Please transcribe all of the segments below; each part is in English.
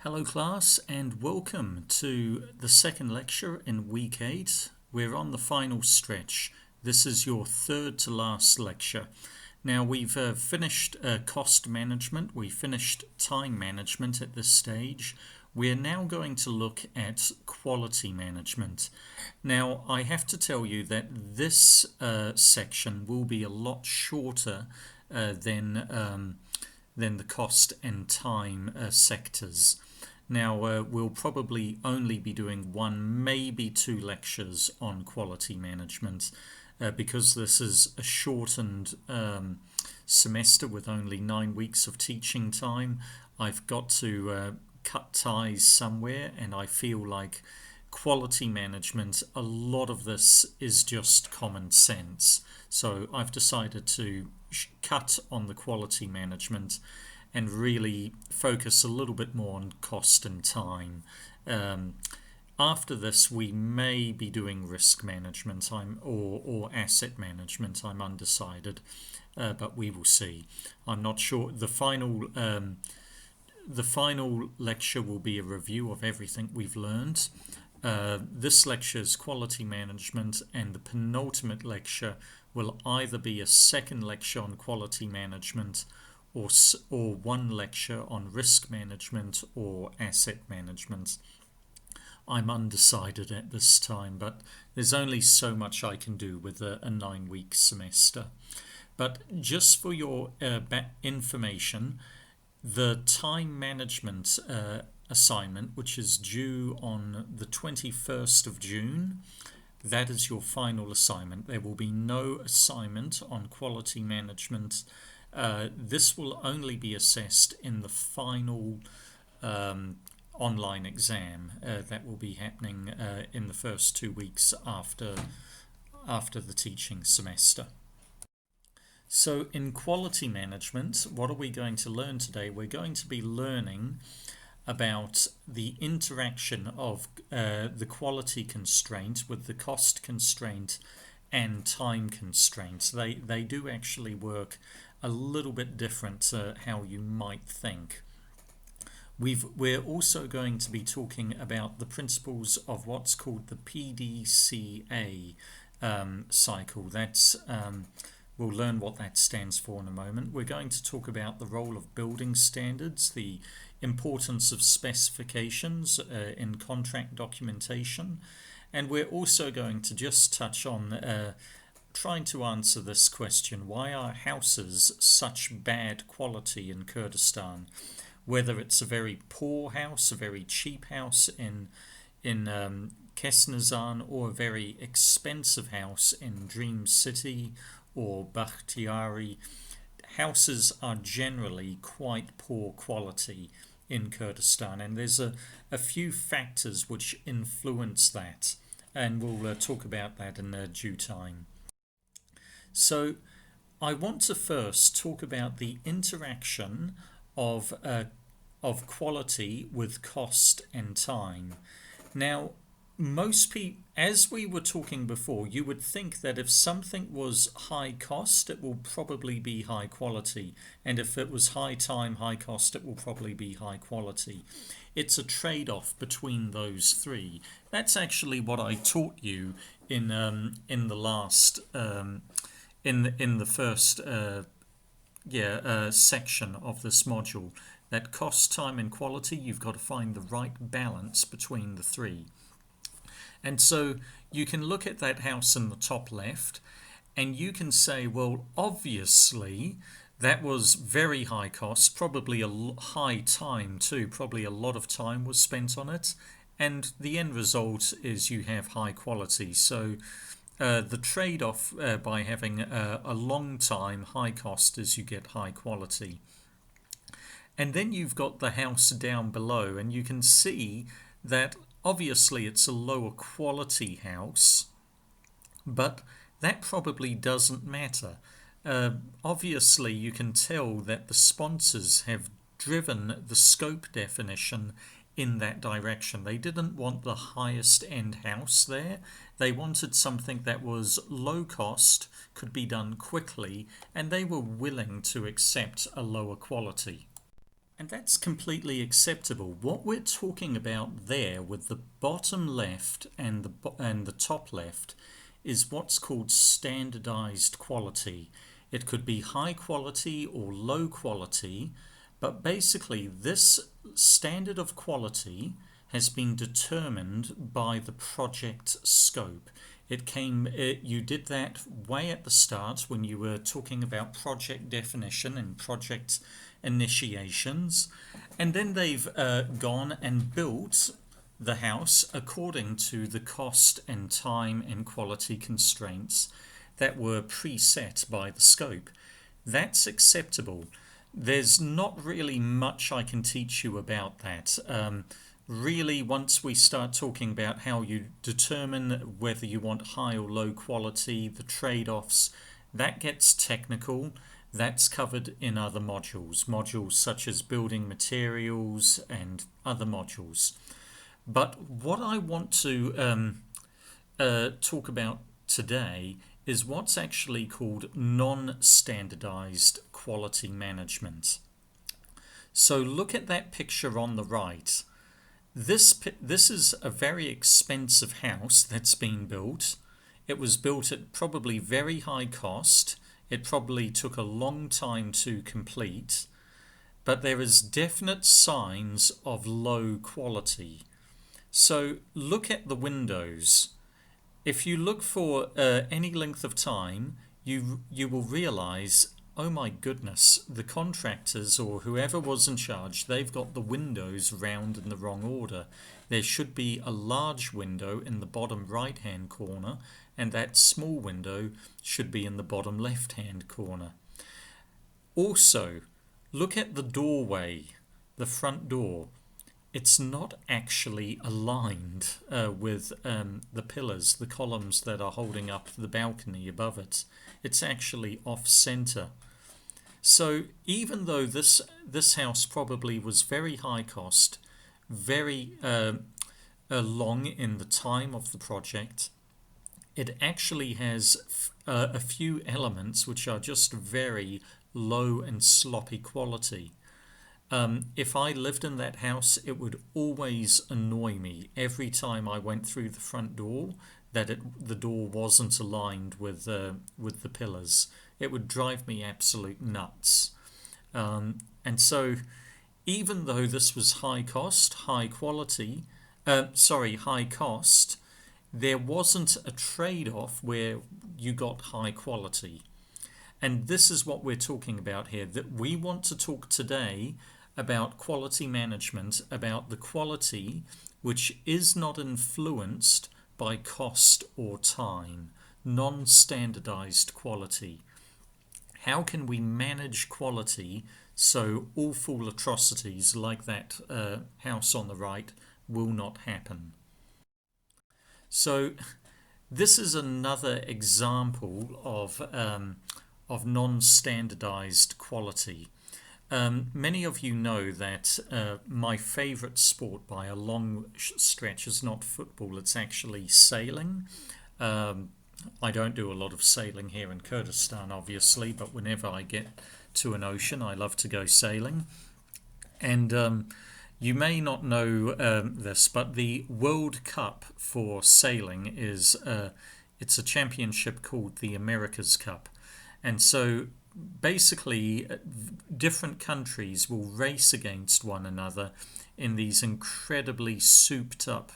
Hello class and welcome to the second lecture in week 8. We're on the final stretch. This is your third to last lecture. Now we've finished cost management, we finished time management at this stage. We're now going to look at quality management. Now I have to tell you that this section will be a lot shorter than the cost and time sectors. Now, we'll probably only be doing one, maybe two lectures on quality management because this is a shortened semester with only 9 weeks of teaching time. I've got to cut ties somewhere, and I feel like quality management, a lot of this is just common sense. So I've decided to cut on the quality management and really focus a little bit more on cost and time. After this, we may be doing risk management or asset management. I'm undecided, but we will see. I'm not sure. The final lecture will be a review of everything we've learned. This lecture is quality management, and the penultimate lecture will either be a second lecture on quality management or one lecture on risk management or asset management. I'm undecided at this time, but there's only so much I can do with a 9-week semester. But just for your information, the time management assignment, which is due on the 21st of June, that is your final assignment. There will be no assignment on quality management. This will only be assessed in the final online exam that will be happening in the first 2 weeks after the teaching semester. So in quality management, what are we going to learn today? We're going to be learning about the interaction of the quality constraint with the cost constraint and time constraints. They do actually work a little bit different to how you might think. We're also going to be talking about the principles of what's called the PDCA cycle. We'll learn what that stands for in a moment. We're going to talk about the role of building standards, the importance of specifications in contract documentation, and we're also going to just touch on trying to answer this question: why are houses such bad quality in Kurdistan? Whether it's a very poor house, a very cheap house in Kesnazan, or a very expensive house in Dream City or Bakhtiari, houses are generally quite poor quality in Kurdistan, and there's a few factors which influence that, and we'll talk about that in due time. So I want to first talk about the interaction of quality with cost and time. Now, most people, as we were talking before, you would think that if something was high cost, it will probably be high quality, and if it was high time, high cost, it will probably be high quality. It's a trade-off between those three. That's actually what I taught you in the last in the first section of this module. That cost, time, and quality, you've got to find the right balance between the three. And so you can look at that house in the top left, and you can say, well, obviously that was very high cost, probably a high time too, probably a lot of time was spent on it, and the end result is you have high quality. So the trade-off by having a long time, high cost, is you get high quality. And then you've got the house down below, and you can see that obviously it's a lower quality house, but that probably doesn't matter. Obviously you can tell that the sponsors have driven the scope definition in that direction. They didn't want the highest end house there. They wanted something that was low cost, could be done quickly, and they were willing to accept a lower quality. And that's completely acceptable. What we're talking about there with the bottom left and the top left is what's called standardized quality. It could be high quality or low quality, but basically this standard of quality has been determined by the project scope. You did that way at the start when you were talking about project definition and project initiations, and then they've gone and built the house according to the cost and time and quality constraints that were preset by the scope. That's acceptable. There's not really much I can teach you about that. Really, once we start talking about how you determine whether you want high or low quality, the trade-offs, that gets technical. That's covered in other modules such as building materials and other modules. But what I want to talk about today is what's actually called non-standardized quality management. So look at that picture on the right. This is a very expensive house that's been built. It was built at probably very high cost. It probably took a long time to complete, but there is definite signs of low quality. So look at the windows. If you look for any length of time, you will realize, oh my goodness, the contractors or whoever was in charge, they've got the windows round in the wrong order. There should be a large window in the bottom right hand corner, and that small window should be in the bottom left hand corner. Also, look at the doorway, the front door. It's not actually aligned with the pillars, the columns that are holding up the balcony above it. It's actually off center. So even though this house probably was very high cost, very long in the time of the project, it actually has a few elements which are just very low and sloppy quality. If I lived in that house, it would always annoy me every time I went through the front door that the door wasn't aligned with the pillars. It would drive me absolute nuts. And so even though this was high cost, there wasn't a trade-off where you got high quality. And this is what we're talking about here, that we want to talk today about quality management, about the quality which is not influenced by cost or time, non-standardized quality. How can we manage quality so awful atrocities like that house on the right will not happen? So this is another example of non-standardized quality. Many of you know that my favorite sport by a long stretch is not football, it's actually sailing. I don't do a lot of sailing here in Kurdistan, obviously, but whenever I get to an ocean, I love to go sailing. And you may not know this, but the World Cup for sailing it's a championship called the America's Cup. And so basically, different countries will race against one another in these incredibly souped up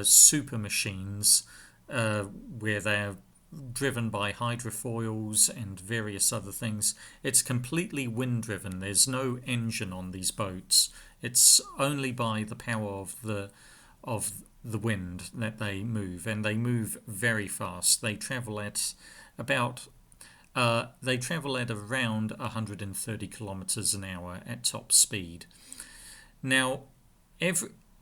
super machines where they're driven by hydrofoils and various other things. It's completely wind driven. There's no engine on these boats. It's only by the power of the wind that they move, and they move very fast. They travel at around 130 kilometers an hour at top speed. Now,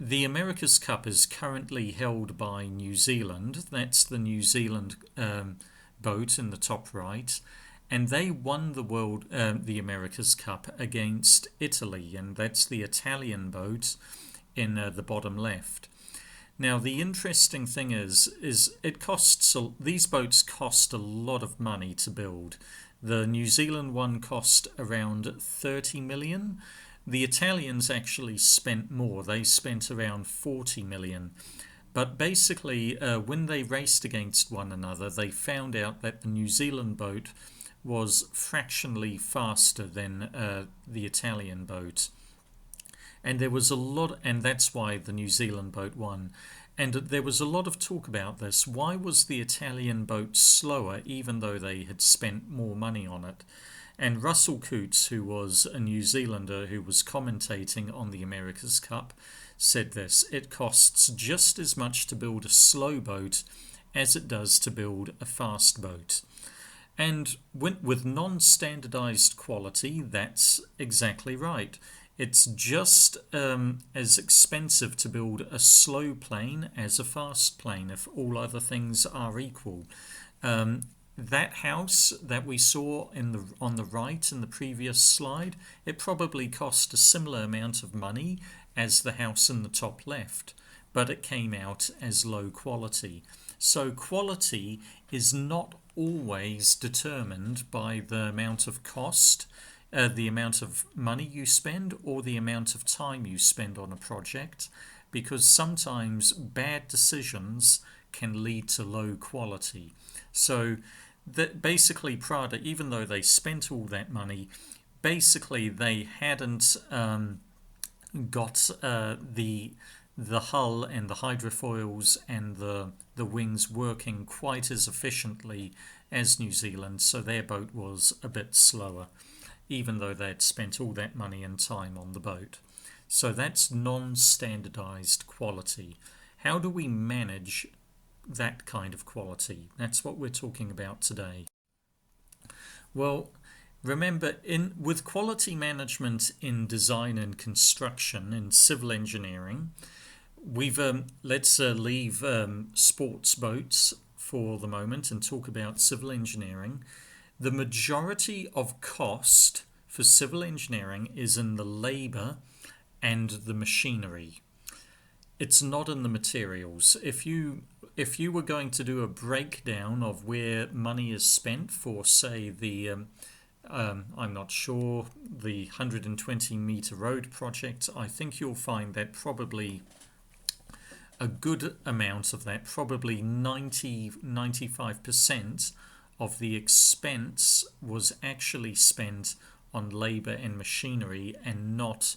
the America's Cup is currently held by New Zealand. That's the New Zealand boat in the top right, and they won the America's Cup against Italy, and that's the Italian boat in the bottom left. Now, the interesting thing is these boats cost a lot of money to build. The New Zealand one cost around 30 million. The Italians actually spent more. They spent around 40 million. But basically, when they raced against one another, they found out that the New Zealand boat was fractionally faster than the Italian boat. And there was a lot, and that's why the New Zealand boat won. And there was a lot of talk about this. Why was the Italian boat slower, even though they had spent more money on it? And Russell Coutts, who was a New Zealander who was commentating on the America's Cup, said this: it costs just as much to build a slow boat as it does to build a fast boat. And with non-standardized quality, that's exactly right. It's just as expensive to build a slow plane as a fast plane if all other things are equal. That house that we saw on the right in the previous slide, it probably cost a similar amount of money as the house in the top left, but it came out as low quality. So quality is not always determined by the amount of cost, the amount of money you spend, or the amount of time you spend on a project, because sometimes bad decisions can lead to low quality. So that basically Prada, even though they spent all that money, basically they hadn't got the hull and the hydrofoils and the wings working quite as efficiently as New Zealand, so their boat was a bit slower, even though they'd spent all that money and time on the boat. So that's non-standardized quality. How do we manage that kind of quality? That's what we're talking about today. Well, remember, with quality management in design and construction and civil engineering, we've let's leave sports boats for the moment and talk about civil engineering. The majority of cost for civil engineering is in the labor and the machinery. It's not in the materials. If you were going to do a breakdown of where money is spent for, say, the I'm not sure, the 120-meter road project, I think you'll find that probably a good amount of that, probably 95% of the expense was actually spent on labor and machinery and not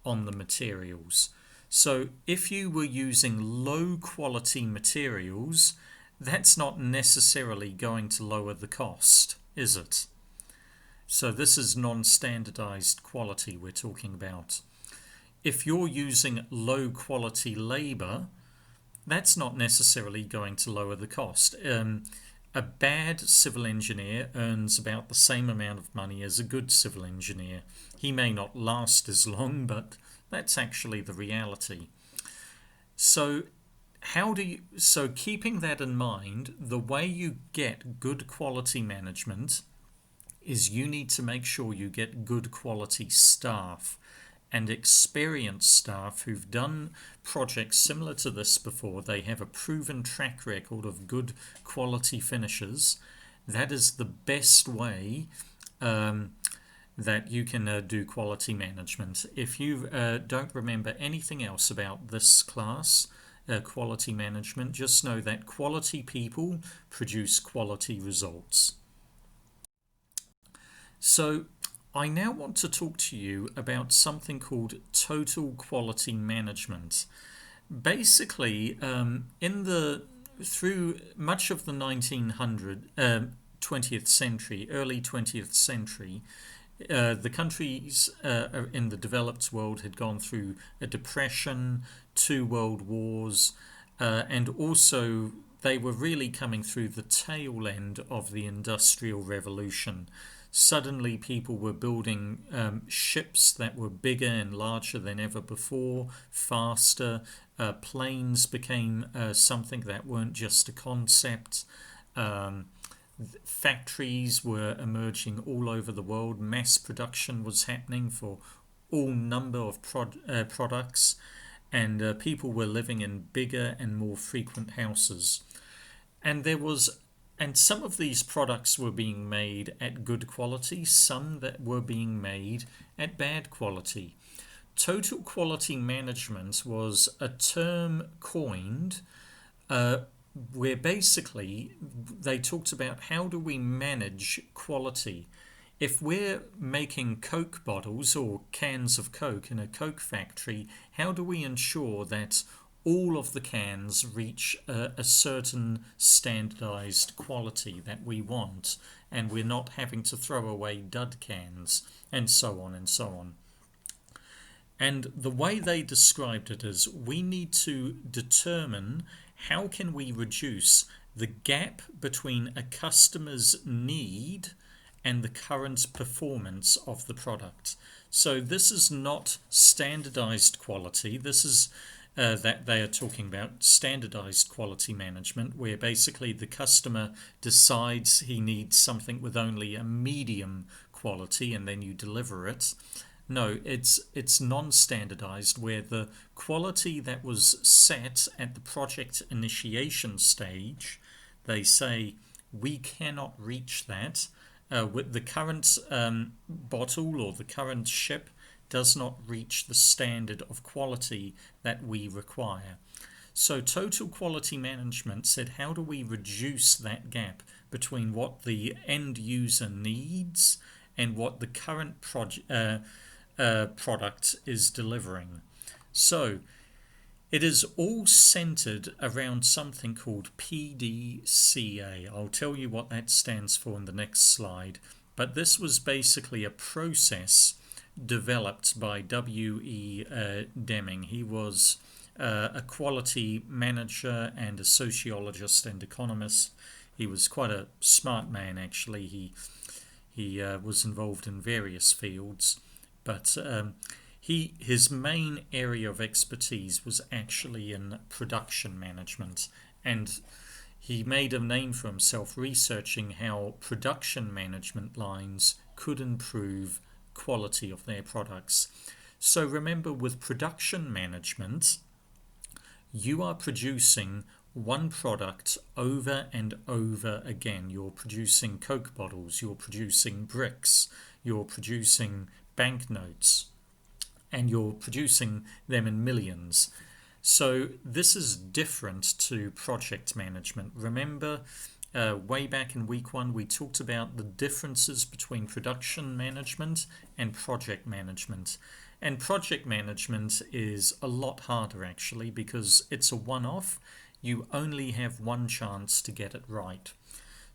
on the materials. So if you were using low quality materials, that's not necessarily going to lower the cost, is it? So this is non-standardized quality we're talking about. If you're using low quality labor, that's not necessarily going to lower the cost. A bad civil engineer earns about the same amount of money as a good civil engineer. He may not last as long, but that's actually the reality. So keeping that in mind, the way you get good quality management is you need to make sure you get good quality staff and experienced staff who've done projects similar to this before. They have a proven track record of good quality finishes. That is the best way that you can do quality management. If you don't remember anything else about this class, quality management, just know that quality people produce quality results. So I now want to talk to you about something called total quality management. Basically, through much of the 20th century, early 20th century, the countries in the developed world had gone through a depression, 2 world wars, and also they were really coming through the tail end of the Industrial Revolution. Suddenly people were building ships that were bigger and larger than ever before, faster. Planes became something that weren't just a concept. Factories were emerging all over the world. Mass production was happening for all number of products, and people were living in bigger and more frequent houses. And some of these products were being made at good quality, some that were being made at bad quality. total quality management was a term coined where basically they talked about how do we manage quality. If we're making Coke bottles or cans of Coke in a Coke factory, how do we ensure that all of the cans reach a certain standardized quality that we want, and we're not having to throw away dud cans, and so on and so on. And the way they described it is we need to determine how can we reduce the gap between a customer's need and the current performance of the product. So this is not standardized quality. This is that they are talking about standardized quality management, where basically the customer decides he needs something with only a medium quality and then you deliver it. No, it's non-standardized, where the quality that was set at the project initiation stage, they say we cannot reach that. With the current bottle or the current ship does not reach the standard of quality that we require. So total quality management said, how do we reduce that gap between what the end user needs and what the current product is delivering? So it is all centered around something called PDCA. I'll tell you what that stands for in the next slide. But this was basically a process developed by W.E. Deming. He was a quality manager and a sociologist and economist. He was quite a smart man, actually. He was involved in various fields, but his main area of expertise was actually in production management, and he made a name for himself researching how production management lines could improve quality of their products. So remember, with production management, you are producing one product over and over again. You're producing Coke bottles, you're producing bricks, you're producing banknotes, and you're producing them in millions. So this is different to project management. Remember, way back in week 1, we talked about the differences between production management and project management. And project management is a lot harder, actually, because it's a one-off. You only have one chance to get it right.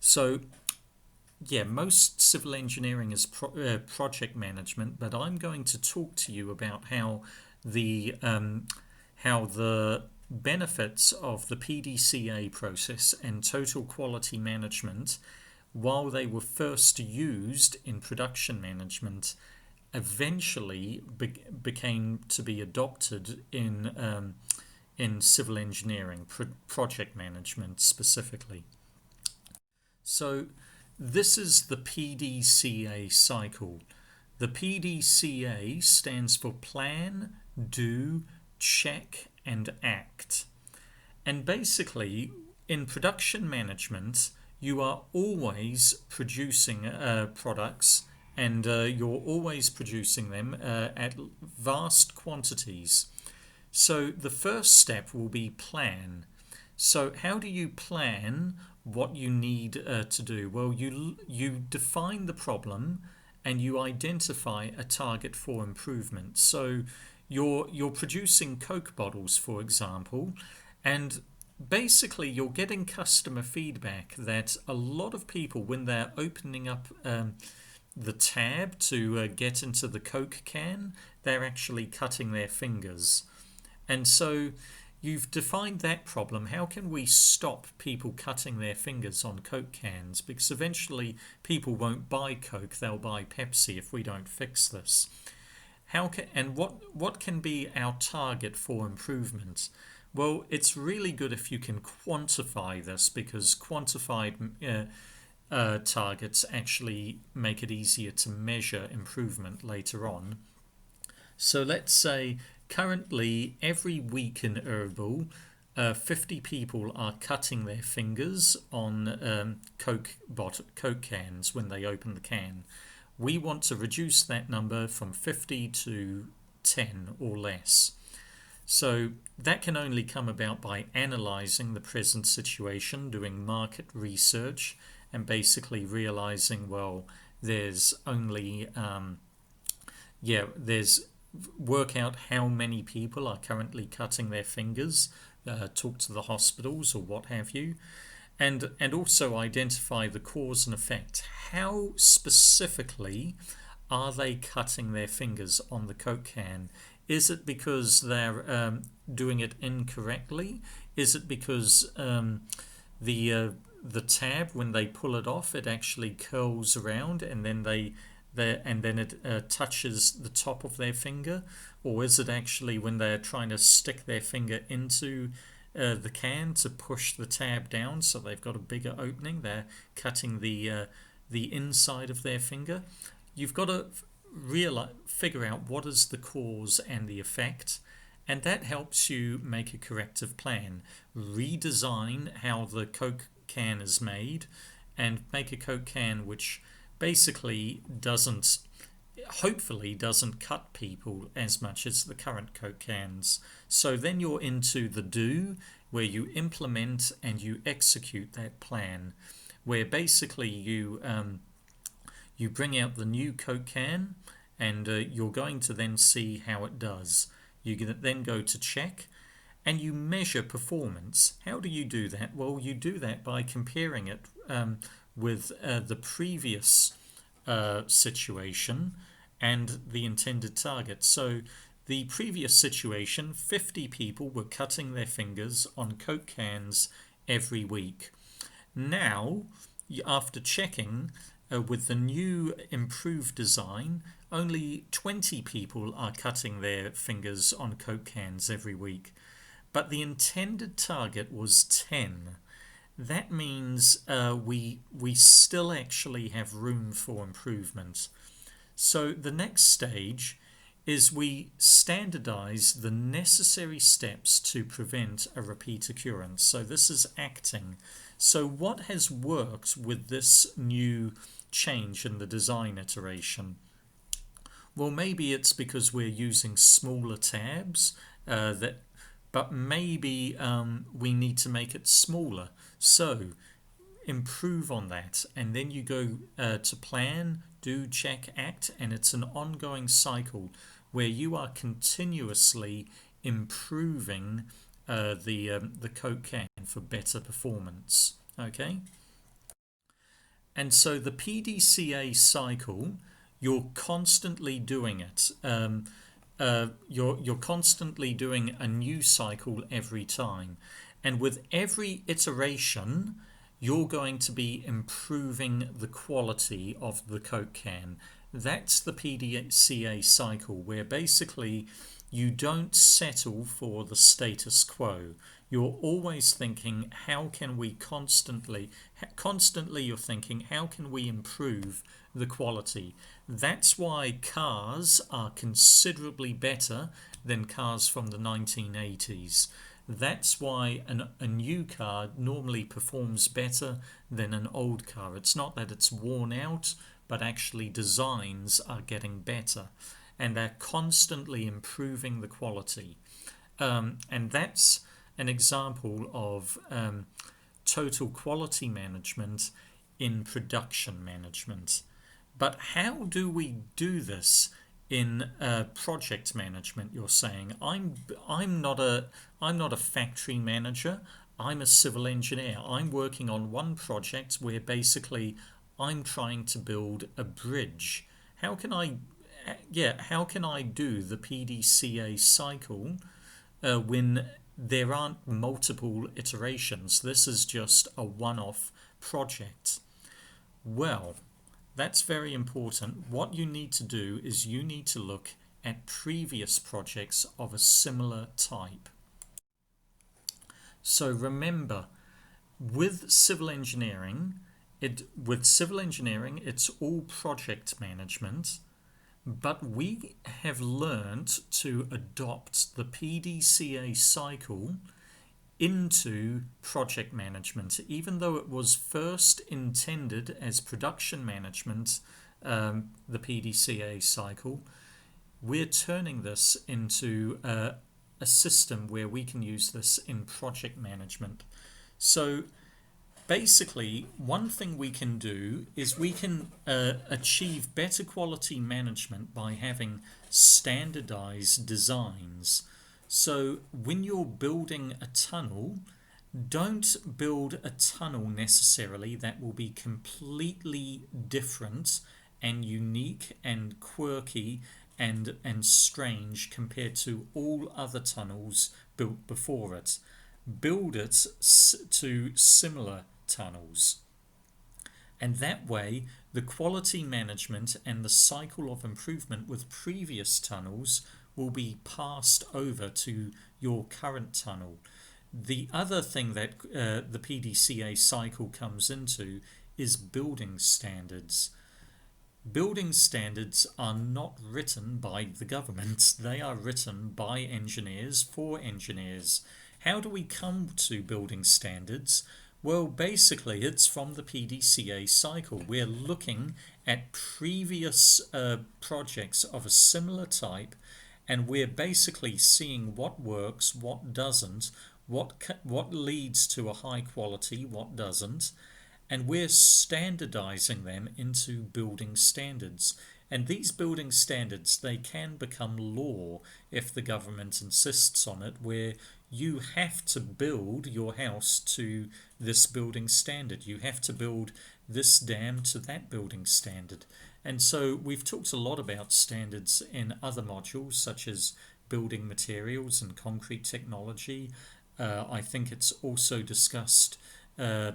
So yeah, most civil engineering is project management, but I'm going to talk to you about how the benefits of the PDCA process and total quality management, while they were first used in production management, eventually became to be adopted in civil engineering, project management specifically. So this is the PDCA cycle. The PDCA stands for plan, do, check, and act. And basically, in production management, you are always producing products, and you're always producing them at vast quantities. So the first step will be plan. So how do you plan what you need to do? Well, you define the problem and you identify a target for improvement. So you're producing Coke bottles, for example, and basically you're getting customer feedback that a lot of people, when they're opening up the tab to get into the Coke can, they're actually cutting their fingers. And so you've defined that problem. How can we stop people cutting their fingers on Coke cans? Because eventually people won't buy Coke, they'll buy Pepsi if we don't fix this. What can be our target for improvement? Well, it's really good if you can quantify this, because quantified targets actually make it easier to measure improvement later on. So let's say currently every week in Herbal, 50 people are cutting their fingers on Coke cans when they open the can. We want to reduce that number from 50 to 10 or less. So that can only come about by analyzing the present situation, doing market research, and basically realizing, well, there's only, there's work out how many people are currently cutting their fingers, talk to the hospitals or what have you, and also identify the cause and effect. How specifically are they cutting their fingers on the Coke can? Is it because they're doing it incorrectly? Is it because the tab, when they pull it off, it actually curls around and then it touches the top of their finger? Or is it actually when they're trying to stick their finger into the can to push the tab down so they've got a bigger opening, they're cutting the inside of their finger? You've got to figure out what is the cause and the effect, and that helps you make a corrective plan. Redesign how the Coke can is made and make a Coke can which basically hopefully doesn't cut people as much as the current Coke cans. So then you're into the do, where you implement and you execute that plan, where basically you bring out the new Coke can, and you're going to then see how it does. You can then go to check, and you measure performance. How do you do that? Well, you do that by comparing it with the previous situation and the intended target. So the previous situation, 50 people were cutting their fingers on Coke cans every week. Now, after checking, with the new improved design, only 20 people are cutting their fingers on Coke cans every week. But the intended target was 10. That means we still actually have room for improvement. So the next stage is we standardize the necessary steps to prevent a repeat occurrence. So this is acting. So what has worked with this new change in the design iteration? Well, maybe it's because we're using smaller tabs, but maybe we need to make it smaller. So improve on that, and then you go to plan, do, check, act, and it's an ongoing cycle where you are continuously improving the Coke can for better performance. Okay? And so the PDCA cycle, you're constantly doing it. You're constantly doing a new cycle every time. And with every iteration, you're going to be improving the quality of the Coke can. That's the PDCA cycle, where basically you don't settle for the status quo. You're always thinking, how can we constantly you're thinking, how can we improve the quality? That's why cars are considerably better than cars from the 1980s. That's why a new car normally performs better than an old car. It's not that it's worn out, but actually designs are getting better, and they're constantly improving the quality. And that's an example of total quality management in production management. But how do we do this in project management? You're saying, I'm not a factory manager. I'm a civil engineer. I'm working on one project where basically I'm trying to build a bridge. How can I do the PDCA cycle when there aren't multiple iterations? This is just a one-off project. Well, that's very important. What you need to do is you need to look at previous projects of a similar type. So remember, with civil engineering, it's all project management, but we have learned to adopt the PDCA cycle into project management. Even though it was first intended as production management, the PDCA cycle, we're turning this into a system where we can use this in project management. So basically, one thing we can do is we can achieve better quality management by having standardized designs. So when you're building a tunnel, don't build a tunnel necessarily that will be completely different and unique and quirky and strange compared to all other tunnels built before it. Build it to similar tunnels. And that way, the quality management and the cycle of improvement with previous tunnels will be passed over to your current tunnel. The other thing that the PDCA cycle comes into is building standards. Building standards are not written by the government, they are written by engineers for engineers. How do we come to building standards? Well, basically, it's from the PDCA cycle. We're looking at previous projects of a similar type, and we're basically seeing what works, what doesn't, what leads to a high quality, what doesn't, and we're standardizing them into building standards. And these building standards, they can become law if the government insists on it, where you have to build your house to this building standard. You have to build this dam to that building standard. And so we've talked a lot about standards in other modules, such as building materials and concrete technology. I think it's also discussed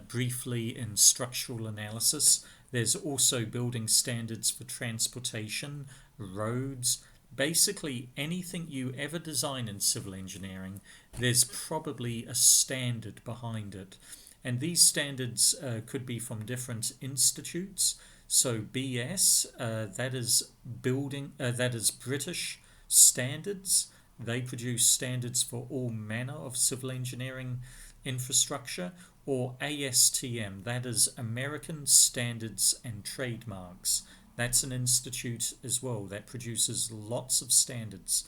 briefly in structural analysis. There's also building standards for transportation, roads. Basically, anything you ever design in civil engineering, there's probably a standard behind it. And these standards could be from different institutes. So BS, that is British standards. They produce standards for all manner of civil engineering infrastructure. Or ASTM, that is American Standards and Trademarks. That's an institute as well that produces lots of standards.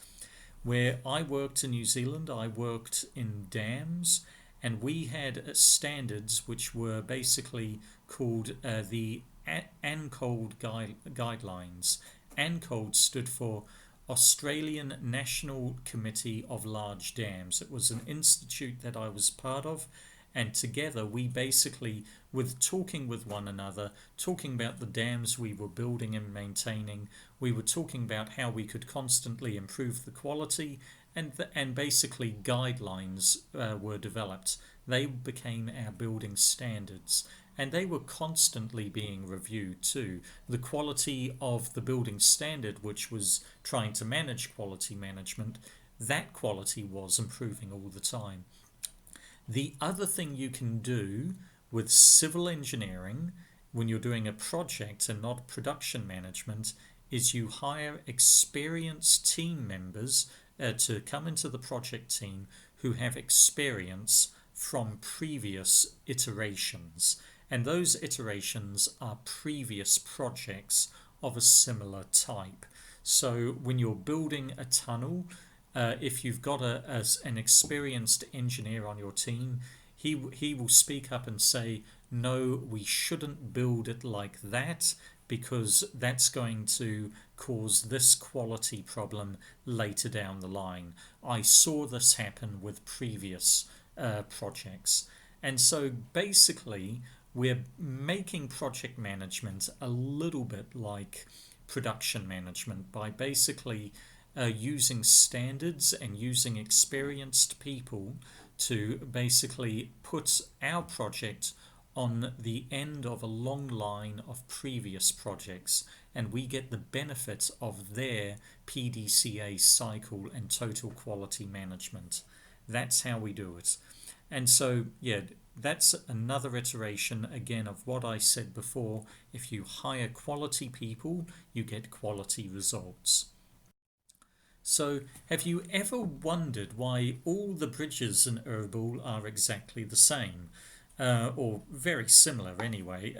Where I worked in New Zealand, I worked in dams, and we had standards which were basically called the ANCOLD guidelines. ANCOLD stood for Australian National Committee of Large Dams. It was an institute that I was part of, and together we basically, with talking with one another, talking about the dams we were building and maintaining, we were talking about how we could constantly improve the quality, and basically guidelines were developed. They became our building standards, and they were constantly being reviewed too. The quality of the building standard, which was trying to manage quality management, that quality was improving all the time. The other thing you can do with civil engineering when you're doing a project and not production management is you hire experienced team members to come into the project team who have experience from previous iterations. And those iterations are previous projects of a similar type. So when you're building a tunnel, if you've got an experienced engineer on your team, he will speak up and say, no, we shouldn't build it like that because that's going to cause this quality problem later down the line. I saw this happen with previous projects. And so basically, we're making project management a little bit like production management by basically using standards and using experienced people to basically put our project on the end of a long line of previous projects, and we get the benefit of their PDCA cycle and total quality management. That's how we do it. And so, yeah, that's another iteration again of what I said before. If you hire quality people, you get quality results. So, have you ever wondered why all the bridges in Erbil are exactly the same? Or very similar anyway.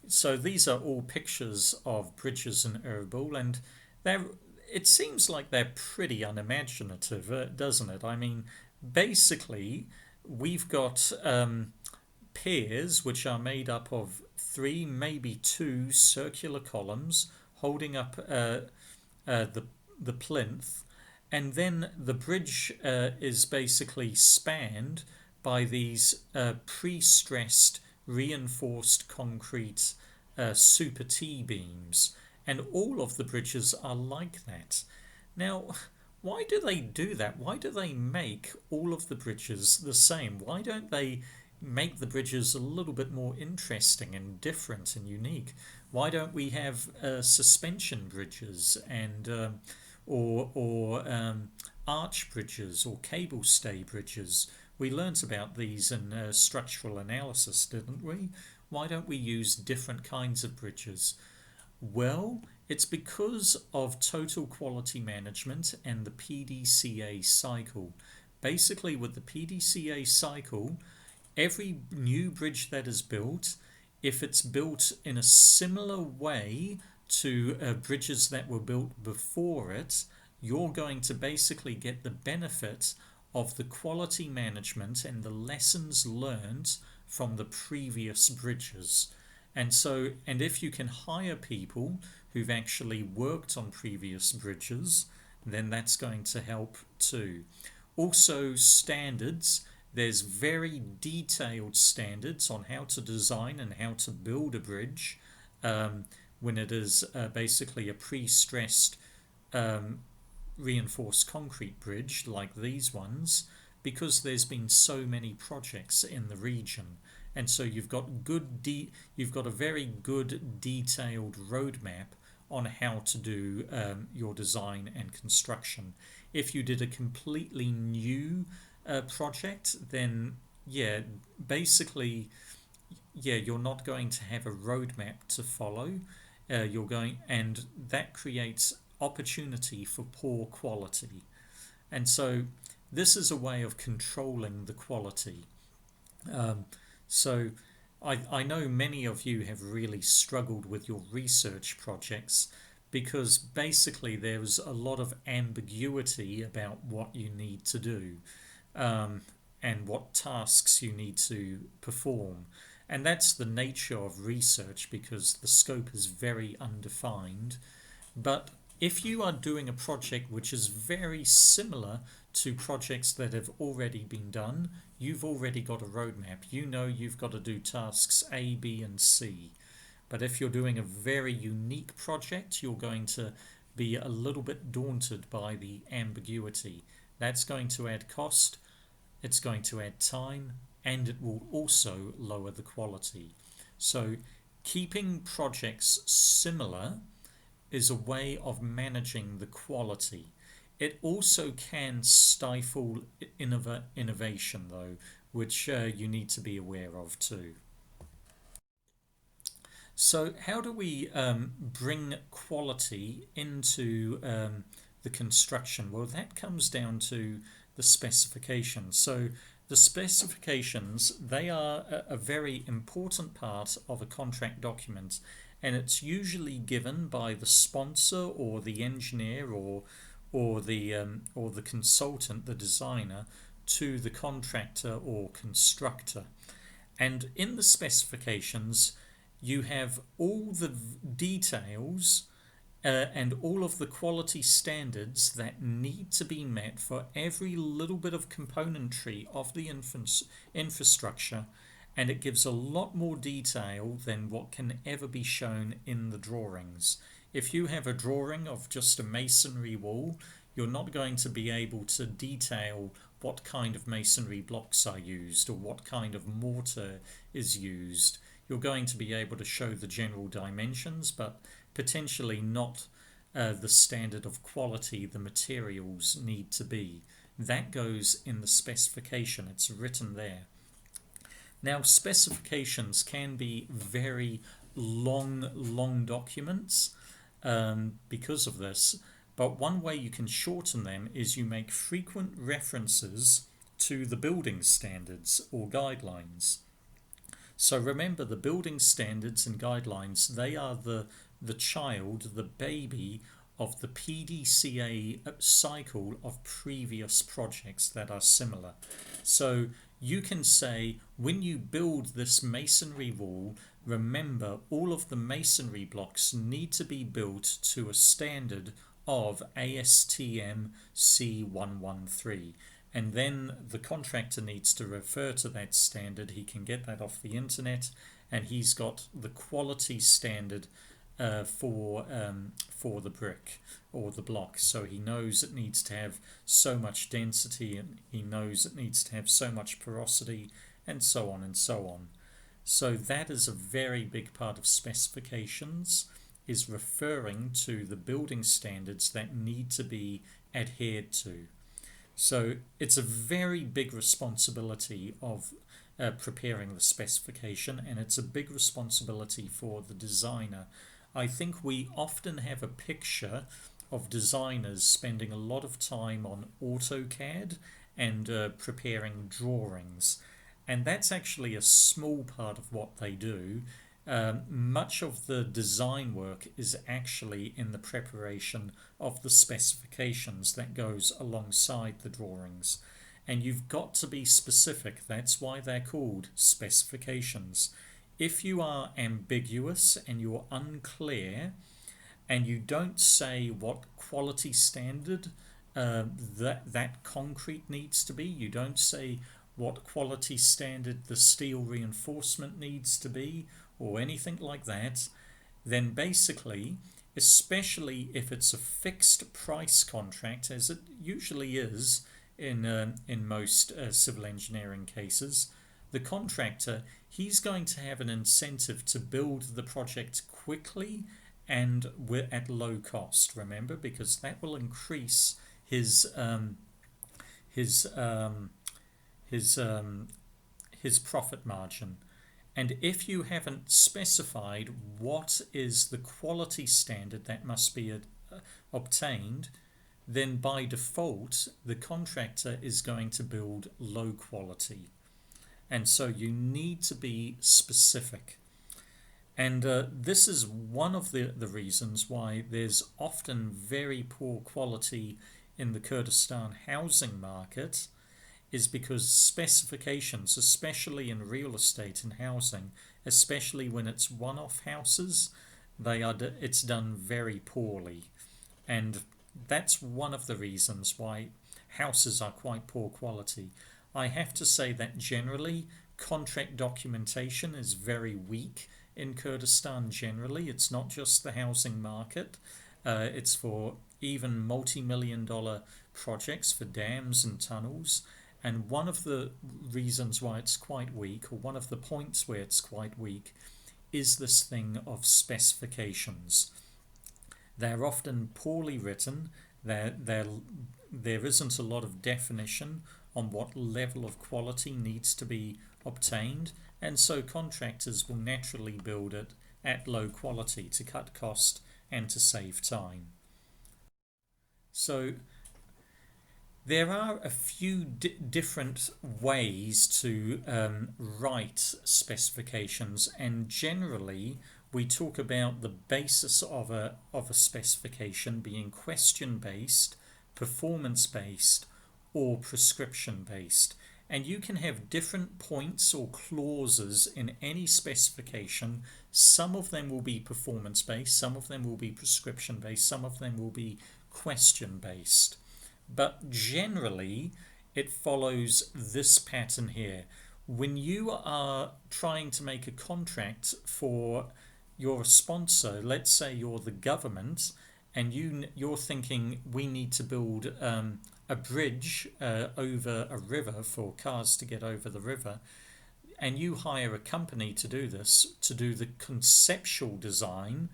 So these are all pictures of bridges in Erbil, and it seems like they're pretty unimaginative, doesn't it? I mean, basically, we've got piers which are made up of three, maybe two circular columns holding up the plinth, and then the bridge is basically spanned by these pre-stressed reinforced concrete super T beams, and all of the bridges are like that. Now, why do they do that? Why do they make all of the bridges the same? Why don't they make the bridges a little bit more interesting and different and unique? Why don't we have suspension bridges and or arch bridges or cable stay bridges? We learnt about these in structural analysis, didn't we? Why don't we use different kinds of bridges? Well, it's because of total quality management and the PDCA cycle. Basically, with the PDCA cycle, every new bridge that is built, if it's built in a similar way to bridges that were built before it, you're going to basically get the benefit of the quality management and the lessons learned from the previous bridges. And if you can hire people who've actually worked on previous bridges, then that's going to help too. Also, standards. There's very detailed standards on how to design and how to build a bridge when it is basically a pre-stressed reinforced concrete bridge like these ones, because there's been so many projects in the region, and so you've got a very good detailed roadmap on how to do your design and construction. If you did a completely new project, then basically you're not going to have a roadmap to follow. And that creates opportunity for poor quality. And so this is a way of controlling the quality. So I know many of you have really struggled with your research projects because basically there's a lot of ambiguity about what you need to do and what tasks you need to perform. And that's the nature of research because the scope is very undefined. But if you are doing a project which is very similar to projects that have already been done, you've already got a roadmap. You know you've got to do tasks A, B, and C. But if you're doing a very unique project, you're going to be a little bit daunted by the ambiguity. That's going to add cost, it's going to add time, and it will also lower the quality. So keeping projects similar is a way of managing the quality. It also can stifle innovation, though, which you need to be aware of too. So, how do we bring quality into the construction? Well, that comes down to the specifications. So, the specifications, they are a very important part of a contract document, and it's usually given by the sponsor or the engineer or the consultant, the designer, to the contractor or constructor. And in the specifications, you have all the details and all of the quality standards that need to be met for every little bit of componentry of the infrastructure, and it gives a lot more detail than what can ever be shown in the drawings. If you have a drawing of just a masonry wall, you're not going to be able to detail what kind of masonry blocks are used or what kind of mortar is used. You're going to be able to show the general dimensions, but potentially not the standard of quality the materials need to be. That goes in the specification, it's written there. Now, specifications can be very long documents because of this, but one way you can shorten them is you make frequent references to the building standards or guidelines. So remember, the building standards and guidelines, they are the child, the baby of the PDCA cycle of previous projects that are similar. So you can say, when you build this masonry wall, remember all of the masonry blocks need to be built to a standard of ASTM C113. And then the contractor needs to refer to that standard. He can get that off the internet, and he's got the quality standard for the brick or the block. So he knows it needs to have so much density, and he knows it needs to have so much porosity, and so on and so on. So that is a very big part of specifications, is referring to the building standards that need to be adhered to. So it's a very big responsibility of preparing the specification, and it's a big responsibility for the designer. I think we often have a picture of designers spending a lot of time on AutoCAD and preparing drawings, and that's actually a small part of what they do. Much of the design work is actually in the preparation of the specifications that goes alongside the drawings. And you've got to be specific. That's why they're called specifications. If you are ambiguous and you're unclear, and you don't say what quality standard that concrete needs to be, you don't say what quality standard the steel reinforcement needs to be, or anything like that, then basically, especially if it's a fixed price contract, as it usually is in most civil engineering cases, the contractor, he's going to have an incentive to build the project quickly and at low cost, remember, because that will increase his profit margin. And if you haven't specified what is the quality standard that must be obtained, then by default the contractor is going to build low quality. And so you need to be specific. And this is one of the reasons why there's often very poor quality in the Kurdistan housing market, is because specifications, especially in real estate and housing, especially when it's one-off houses, it's done very poorly. And that's one of the reasons why houses are quite poor quality. I have to say that generally contract documentation is very weak in Kurdistan generally. It's not just the housing market. It's for even multi-million-dollar projects for dams and tunnels. And one of the reasons why it's quite weak, or one of the points where it's quite weak, is this thing of specifications. They're often poorly written. There isn't a lot of definition on what level of quality needs to be obtained, and so contractors will naturally build it at low quality to cut cost and to save time. So there are a few different ways to write specifications, and generally we talk about the basis of a specification being question-based, performance-based, or prescription-based. And you can have different points or clauses in any specification. Some of them will be performance-based, some of them will be prescription-based, some of them will be question-based. But generally, it follows this pattern here. When you are trying to make a contract for your sponsor, let's say you're the government, and you're thinking we need to build a bridge over a river for cars to get over the river, and you hire a company to do this, to do the conceptual design,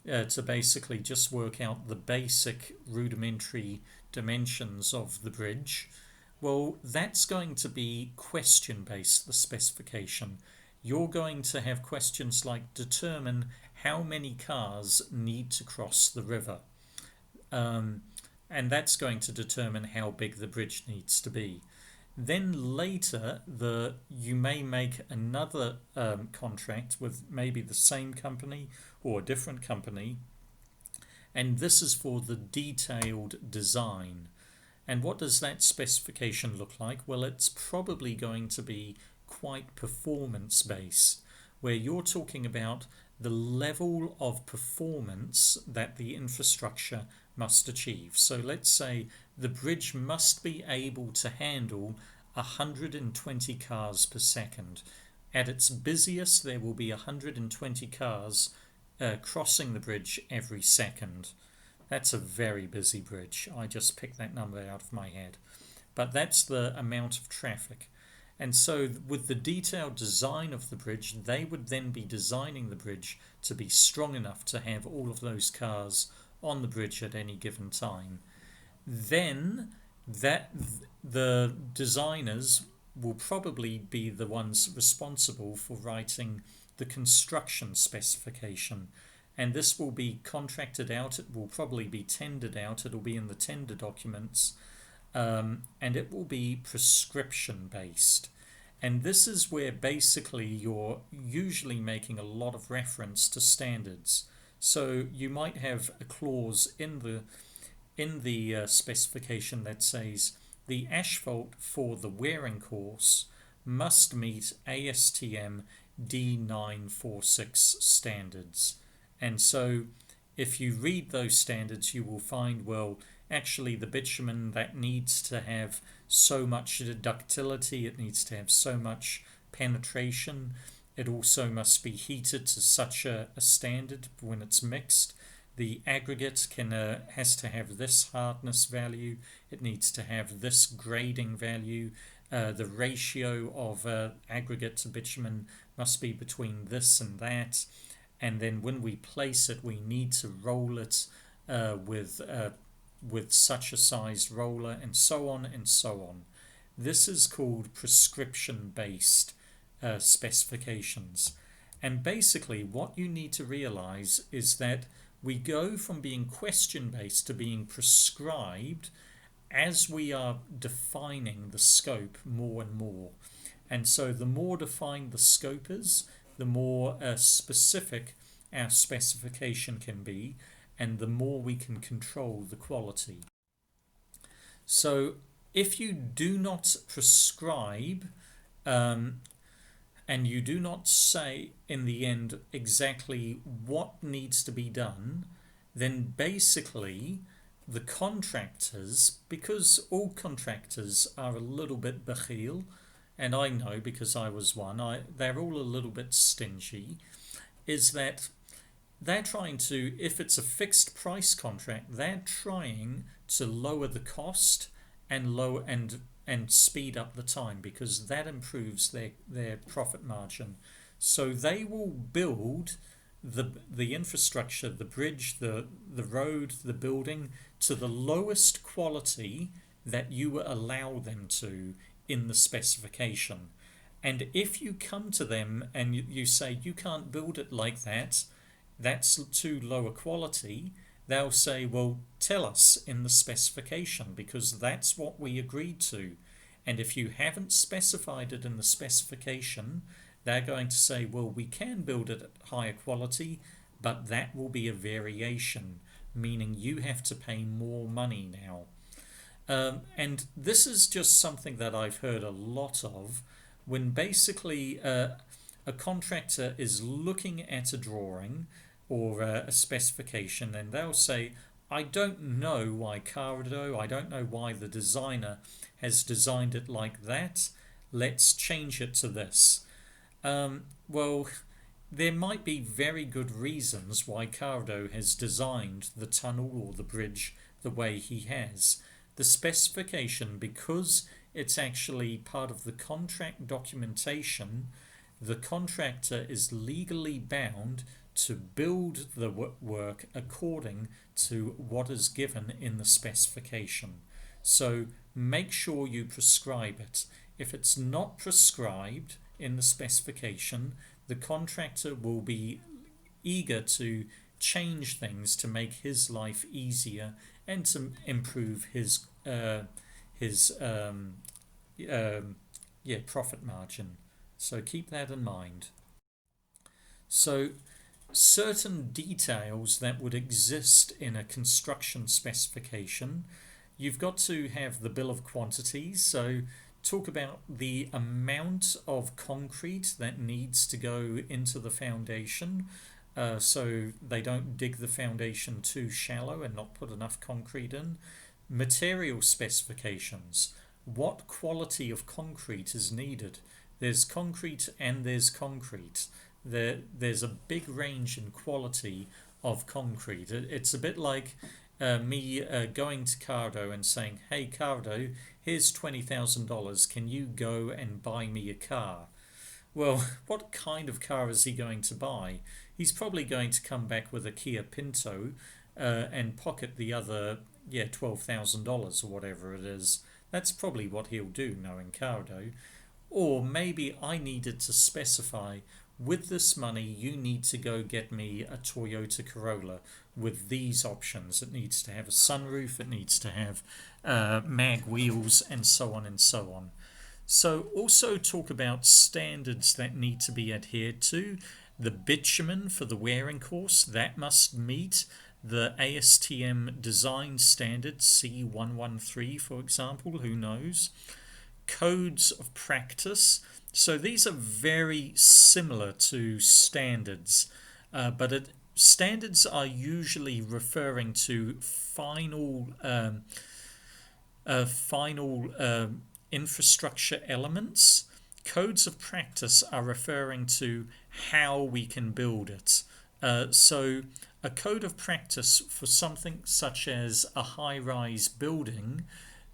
to basically just work out the basic rudimentary dimensions of the bridge. Well, that's going to be question-based, the specification. You're going to have questions like determine how many cars need to cross the river. And that's going to determine how big the bridge needs to be. Then later, you may make another contract with maybe the same company or a different company, and this is for the detailed design. And what does that specification look like? Well, it's probably going to be quite performance based, where you're talking about the level of performance that the infrastructure must achieve. So let's say the bridge must be able to handle 120 cars per second. At its busiest, there will be 120 cars crossing the bridge every second. That's a very busy bridge. I just picked that number out of my head. But that's the amount of traffic. And so with the detailed design of the bridge, they would then be designing the bridge to be strong enough to have all of those cars on the bridge at any given time. Then the designers will probably be the ones responsible for writing the construction specification. And this will be contracted out, it will probably be tendered out, it'll be in the tender documents, and it will be prescription based. And this is where basically you're usually making a lot of reference to standards. So you might have a clause in the specification that says the asphalt for the wearing course must meet ASTM D946 standards. And so if you read those standards, you will find, well, actually the bitumen that needs to have so much ductility, it needs to have so much penetration, it also must be heated to such a standard when it's mixed. The aggregate has to have this hardness value, it needs to have this grading value, the ratio of aggregate to bitumen must be between this and that, and then when we place it we need to roll it with such a sized roller, and so on and so on. This is called prescription based specifications. And basically what you need to realize is that we go from being question based to being prescribed as we are defining the scope more and more. And so the more defined the scope is, the more specific our specification can be, and the more we can control the quality. So if you do not prescribe and you do not say in the end exactly what needs to be done, then basically the contractors, because all contractors are a little bit bakhil, and I know because I was one, they're all a little bit stingy, is that they're trying to, if it's a fixed price contract, they're trying to lower the cost and speed up the time, because that improves their profit margin. So they will build the infrastructure, the bridge, the road, the building, to the lowest quality that you allow them to in the specification. And if you come to them and you say you can't build it like that, that's too low a quality, they'll say, well, tell us in the specification, because that's what we agreed to. And if you haven't specified it in the specification, they're going to say, well, we can build it at higher quality, but that will be a variation, meaning you have to pay more money now. And this is just something that I've heard a lot of, when basically a contractor is looking at a drawing or a specification, and they'll say, I don't know why Cardo, I don't know why the designer has designed it like that, let's change it to this. Well, there might be very good reasons why Cardo has designed the tunnel or the bridge the way he has. The specification, because it's actually part of the contract documentation, the contractor is legally bound to build the work according to what is given in the specification. So make sure you prescribe it. If it's not prescribed in the specification, the contractor will be eager to change things to make his life easier and to improve his profit margin. So keep that in mind. So certain details that would exist in a construction specification. You've got to have the bill of quantities, so talk about the amount of concrete that needs to go into the foundation, so they don't dig the foundation too shallow and not put enough concrete in. Material specifications. What quality of concrete is needed? There's concrete and there's concrete. There's a big range in quality of concrete. It's a bit like me going to Cardo and saying, "Hey Cardo, here's $20,000. Can you go and buy me a car?" Well, what kind of car is he going to buy? He's probably going to come back with a Kia Pinto and pocket the other, $12,000 or whatever it is. That's probably what he'll do, knowing Cardo. Or maybe I needed to specify, with this money, you need to go get me a Toyota Corolla with these options. It needs to have a sunroof, it needs to have mag wheels, and so on and so on. So also talk about standards that need to be adhered to. The bitumen for the wearing course, that must meet the ASTM design standard C113, for example, who knows. Codes of practice. So these are very similar to standards, but standards are usually referring to final infrastructure elements. Codes of practice are referring to how we can build it. So a code of practice for something such as a high-rise building,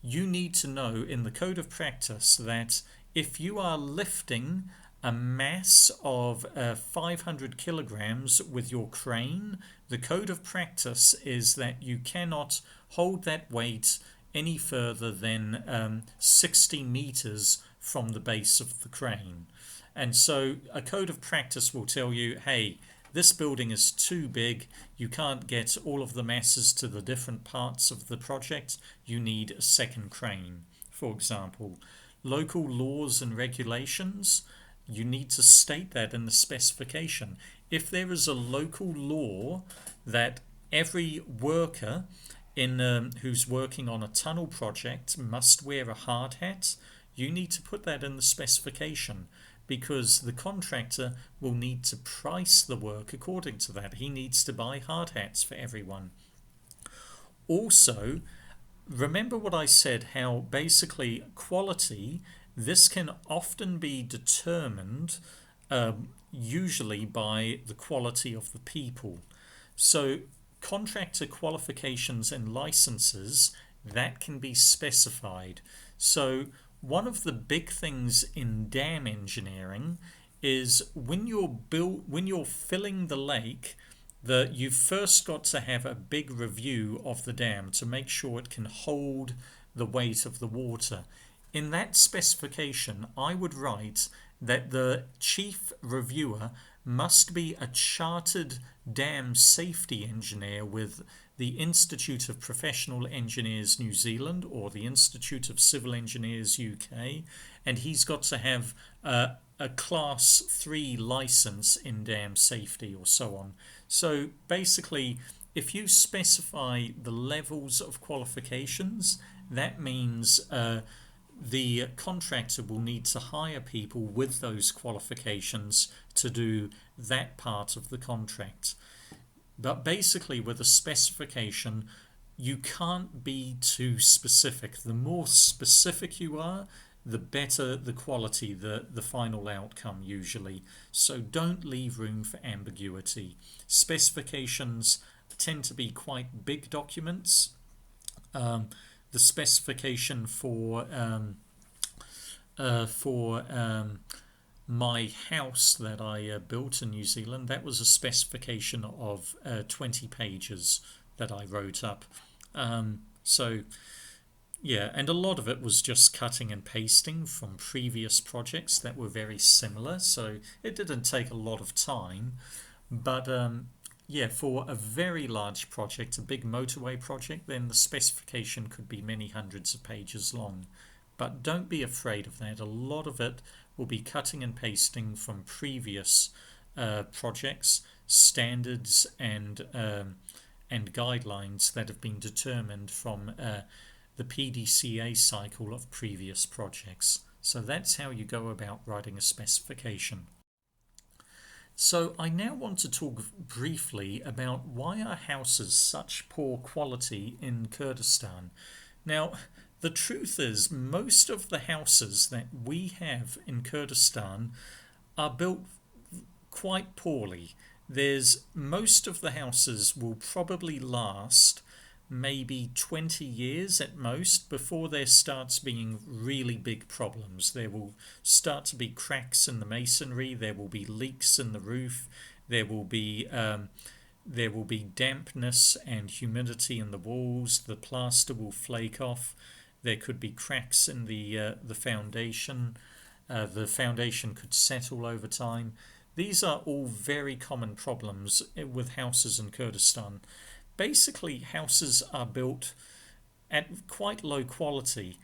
you need to know in the code of practice that if you are lifting a mass of 500 kilograms with your crane, the code of practice is that you cannot hold that weight any further than 60 meters from the base of the crane. And so a code of practice will tell you, hey, this building is too big, you can't get all of the masses to the different parts of the project, you need a second crane, for example. Local laws and regulations, you need to state that in the specification. If there is a local law that every worker who's working on a tunnel project must wear a hard hat, you need to put that in the specification, because the contractor will need to price the work according to that. He needs to buy hard hats for everyone. Also, remember what I said, how basically quality, this can often be determined usually by the quality of the people. So contractor qualifications and licenses, that can be specified. So one of the big things in dam engineering is when you're filling the lake, you've first got to have a big review of the dam to make sure it can hold the weight of the water. In that specification, I would write that the chief reviewer must be a chartered dam safety engineer with the Institute of Professional Engineers New Zealand or the Institute of Civil Engineers UK, and he's got to have a class 3 license in dam safety or so on. So basically, if you specify the levels of qualifications, that means the contractor will need to hire people with those qualifications to do that part of the contract. But basically, with a specification, you can't be too specific. The more specific you are, the better the quality, the final outcome usually. So don't leave room for ambiguity. Specifications tend to be quite big documents. The specification for my house that I built in New Zealand, that was a specification of 20 pages that I wrote up. So yeah, and a lot of it was just cutting and pasting from previous projects that were very similar, so it didn't take a lot of time. But yeah, for a very large project, a big motorway project, then the specification could be many hundreds of pages long. But don't be afraid of that. A lot of it will be cutting and pasting from previous projects, standards, and guidelines that have been determined from the PDCA cycle of previous projects. So that's how you go about writing a specification. So I now want to talk briefly about why are houses such poor quality in Kurdistan. Now, the truth is most of the houses that we have in Kurdistan are built quite poorly. There's most of the houses will probably last maybe 20 years at most before there starts being really big problems. There will start to be cracks in the masonry, there will be leaks in the roof, there will be dampness and humidity in the walls, the plaster will flake off, there could be cracks in the foundation, the foundation could settle over time. These are all very common problems with houses in Kurdistan. Basically, houses are built at quite low quality,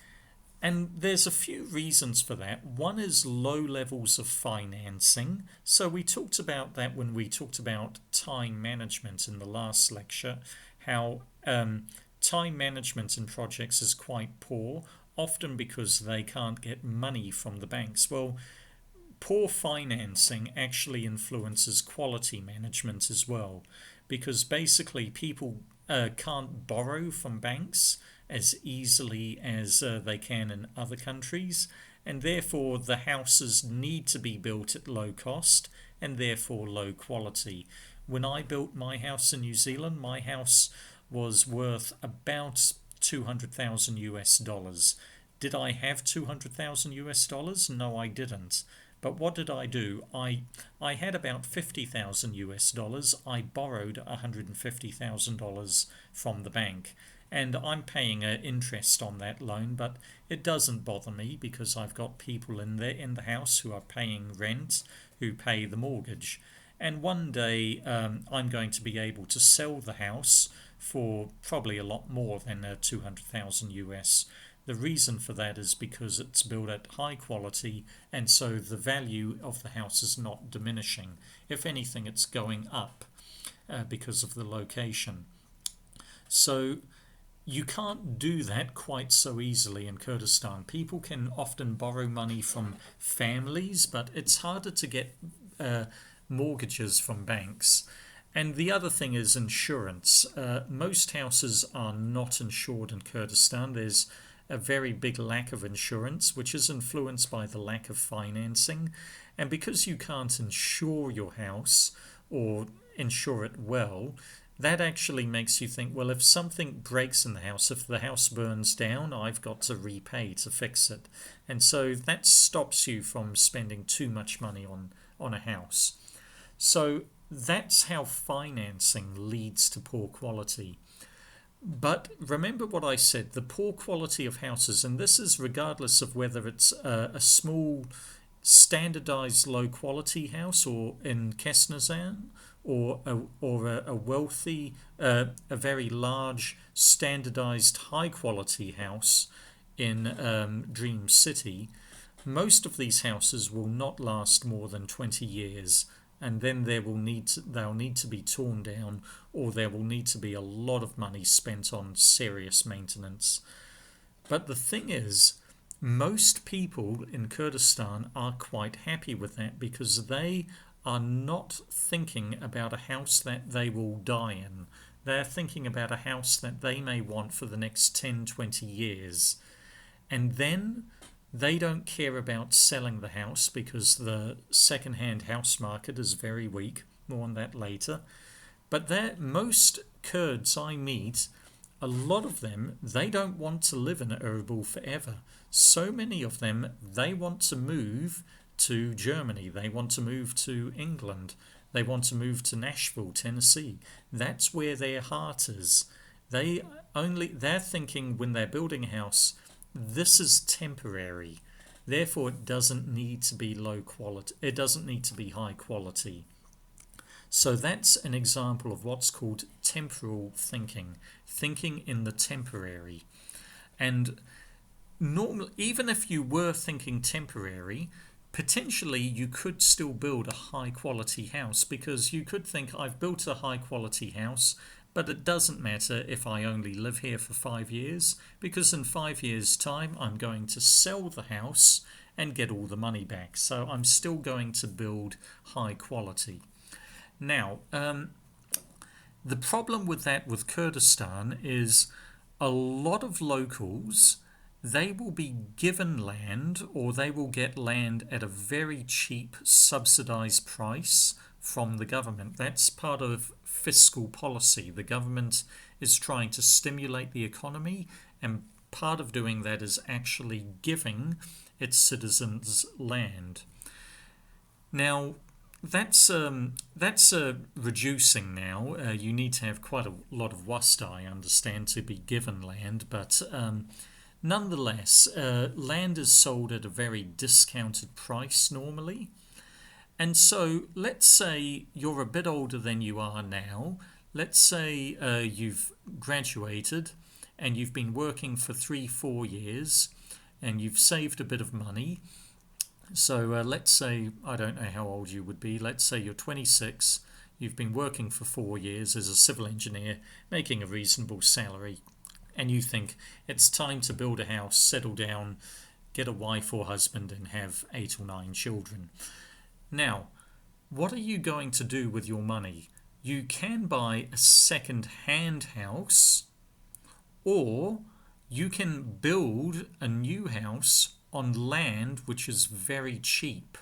and there's a few reasons for that. One is low levels of financing. So we talked about that when we talked about time management in the last lecture, how time management in projects is quite poor, often because they can't get money from the banks. Well, poor financing actually influences quality management as well, because basically people can't borrow from banks as easily as they can in other countries, and therefore the houses need to be built at low cost and therefore low quality. When I built my house in New Zealand, my house was worth about 200,000 US dollars. Did I have 200,000 US dollars? No, I didn't. But what did I do? I had about 50,000 US dollars. I borrowed $150,000 from the bank, and I'm paying interest on that loan, but it doesn't bother me because I've got people in the house who are paying rent, who pay the mortgage. And one day I'm going to be able to sell the house for probably a lot more than 200,000 US. The reason for that is because it's built at high quality, and so the value of the house is not diminishing. If anything, it's going up because of the location. So you can't do that quite so easily in Kurdistan. People can often borrow money from families, but it's harder to get mortgages from banks. And the other thing is insurance. Most houses are not insured in Kurdistan. There's a very big lack of insurance, which is influenced by the lack of financing. And because you can't insure your house or insure it well, that actually makes you think, well, if something breaks in the house, if the house burns down, I've got to repay to fix it. And so that stops you from spending too much money on a house. So that's how financing leads to poor quality. But remember what I said, the poor quality of houses, and this is regardless of whether it's a small standardized low quality house or in Kesnazan, or a wealthy, a very large standardized high quality house in Dream City. Most of these houses will not last more than 20 years, and then they'll need to be torn down, or there will need to be a lot of money spent on serious maintenance. But the thing is, most people in Kurdistan are quite happy with that because they are not thinking about a house that they will die in. They're thinking about a house that they may want for the next 10, 20 years. And then they don't care about selling the house because the second-hand house market is very weak. More on that later. But most Kurds I meet, a lot of them, they don't want to live in Erbil forever. So many of them, they want to move to Germany. They want to move to England. They want to move to Nashville, Tennessee. That's where their heart is. They're thinking when they're building a house, this is temporary. Therefore, it doesn't need to be low quality. It doesn't need to be high quality. So that's an example of what's called temporal thinking in the temporary. And normally, even if you were thinking temporary, potentially you could still build a high quality house, because you could think, I've built a high quality house, but it doesn't matter if I only live here for 5 years, because in 5 years' time I'm going to sell the house and get all the money back. So I'm still going to build high quality. Now, the problem with that with Kurdistan is a lot of locals, they will be given land, or they will get land at a very cheap subsidized price from the government. That's part of fiscal policy. The government is trying to stimulate the economy, and part of doing that is actually giving its citizens land. Now, that's reducing now. You need to have quite a lot of wasta, I understand, to be given land, but nonetheless, land is sold at a very discounted price normally. And so let's say you're a bit older than you are now. Let's say you've graduated and you've been working for 3-4 years and you've saved a bit of money. So let's say, I don't know how old you would be, let's say you're 26, you've been working for 4 years as a civil engineer, making a reasonable salary, and you think it's time to build a house, settle down, get a wife or husband, and have 8 or 9 children. Now, what are you going to do with your money? You can buy a second-hand house, or you can build a new house on land which is very cheap,